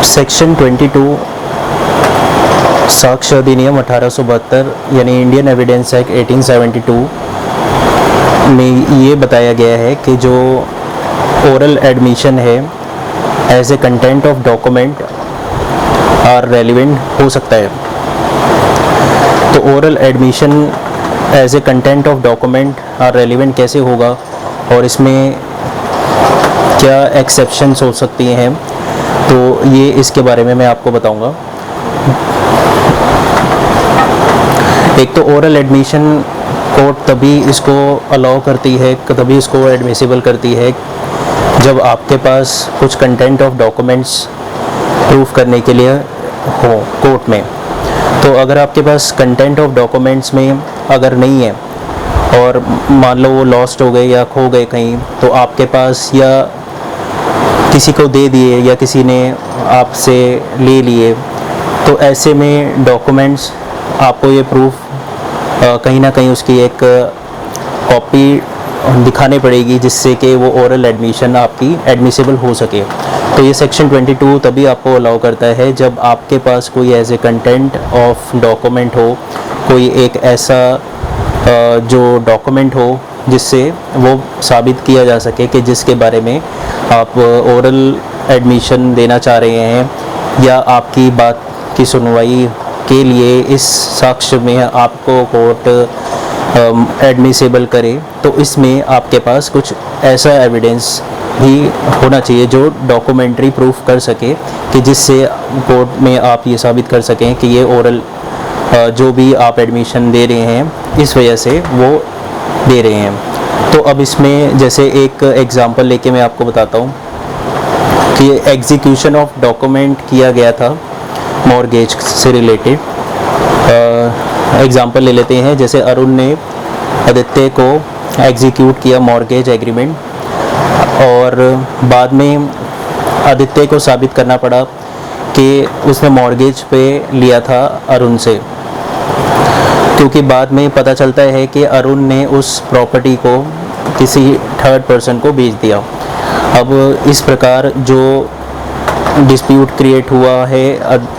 Section 22 साक्ष्य अधिनियम 1872 यानी इंडियन एविडेंस एक्ट 1872 में ये बताया गया है कि जो ओरल एडमिशन है as a content of document are relevant हो सकता है। तो oral admission as a content of document are relevant कैसे होगा और इसमें क्या एक्सेप्शंस हो सकती हैं, तो ये इसके बारे में मैं आपको बताऊंगा। एक तो ओरल एडमिशन कोर्ट तभी इसको अलाउ करती है, तभी इसको एडमिसिबल करती है जब आपके पास कुछ कंटेंट ऑफ डॉक्यूमेंट्स प्रूफ करने के लिए हो कोर्ट में। तो अगर आपके पास कंटेंट ऑफ डॉक्यूमेंट्स में अगर नहीं है और मान लो वो लॉस्ट हो गए या खो गए कहीं, तो आपके पास या किसी को दे दिए या किसी ने आपसे ले लिए, तो ऐसे में डॉक्यूमेंट्स आपको ये प्रूफ कहीं ना कहीं उसकी एक कॉपी दिखानी पड़ेगी जिससे कि वो ओरल एडमिशन आपकी एडमिसिबल हो सके। तो ये सेक्शन 22 तभी आपको अलाउ करता है जब आपके पास कोई as a content of document हो, कोई एक ऐसा जो डॉक्यूमेंट हो जिससे वो साबित किया जा सके कि जिसके बारे में आप ओरल एडमिशन देना चाह रहे हैं या आपकी बात की सुनवाई के लिए इस साक्ष्य में आपको कोर्ट एडमिसिबल करे। तो इसमें आपके पास कुछ ऐसा एविडेंस भी होना चाहिए जो डॉक्यूमेंट्री प्रूफ कर सके कि जिससे कोर्ट में आप ये साबित कर सकें कि ये ओरल जो भी आप एडमिशन दे रहे हैं इस वजह से वो दे रहे हैं। तो अब इसमें जैसे एक एग्ज़ाम्पल लेके मैं आपको बताता हूँ कि एग्जीक्यूशन ऑफ डॉक्यूमेंट किया गया था मॉर्गेज से रिलेटेड। एग्ज़ाम्पल ले लेते हैं, जैसे अरुण ने आदित्य को एग्जीक्यूट किया मॉर्गेज एग्रीमेंट और बाद में आदित्य को साबित करना पड़ा कि उसने मॉर्गेज पे लिया था अरुण से, क्योंकि बाद में पता चलता है कि अरुण ने उस प्रॉपर्टी को किसी थर्ड पर्सन को बेच दिया। अब इस प्रकार जो डिस्प्यूट क्रिएट हुआ है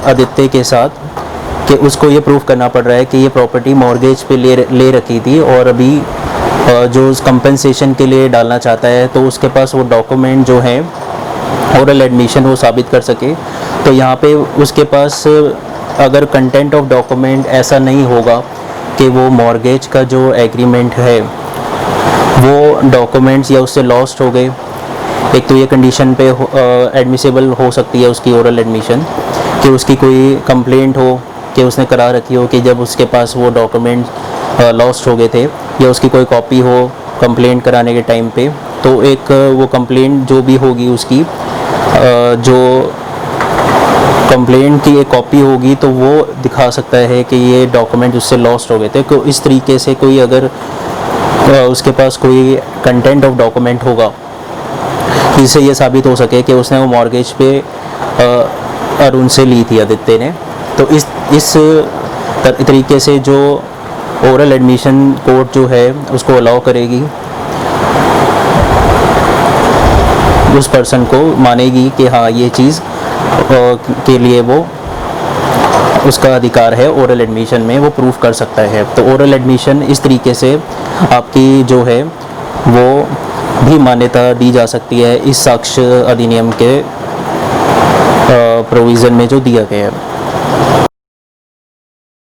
आदित्य के साथ कि उसको ये प्रूफ करना पड़ रहा है कि ये प्रॉपर्टी मॉर्गेज पे ले रखी थी और अभी जो कंपनसेशन के लिए डालना चाहता है तो उसके पास वो डॉक्यूमेंट जो है ओरल एडमिशन वो साबित कर सके। तो यहाँ पे उसके पास अगर कंटेंट ऑफ डॉक्यूमेंट ऐसा नहीं होगा कि वो मॉर्गेज का जो एग्रीमेंट है वो डॉक्यूमेंट्स या उससे लॉस्ट हो गए, एक तो ये कंडीशन पे एडमिसिबल हो सकती है उसकी ओरल एडमिशन कि उसकी कोई कंप्लेंट हो कि उसने करा रखी हो कि जब उसके पास वो डॉक्यूमेंट लॉस्ट हो गए थे या उसकी कोई कॉपी हो कंप्लेंट कराने के टाइम पे, तो एक वो कंप्लेंट जो भी होगी उसकी जो कंप्लेंट की एक कॉपी होगी तो वो दिखा सकता है कि ये डॉक्यूमेंट उससे लॉस्ट हो गए थे। तो इस तरीके से कोई अगर उसके पास कोई कंटेंट ऑफ डॉक्यूमेंट होगा जिससे ये साबित हो सके कि उसने वो मॉर्गेज पे अरुण से ली थी आदित्य ने, तो इस तरीके से जो ओरल एडमिशन कोर्ट जो है उसको अलाउ करेगी, उस पर्सन को मानेगी कि हाँ ये चीज़ के लिए वो उसका अधिकार है ओरल एडमिशन में, वो प्रूफ कर सकता है। तो ओरल एडमिशन इस तरीके से आपकी जो है वो भी मान्यता दी जा सकती है इस साक्ष्य अधिनियम के प्रोविज़न में जो दिया गया है।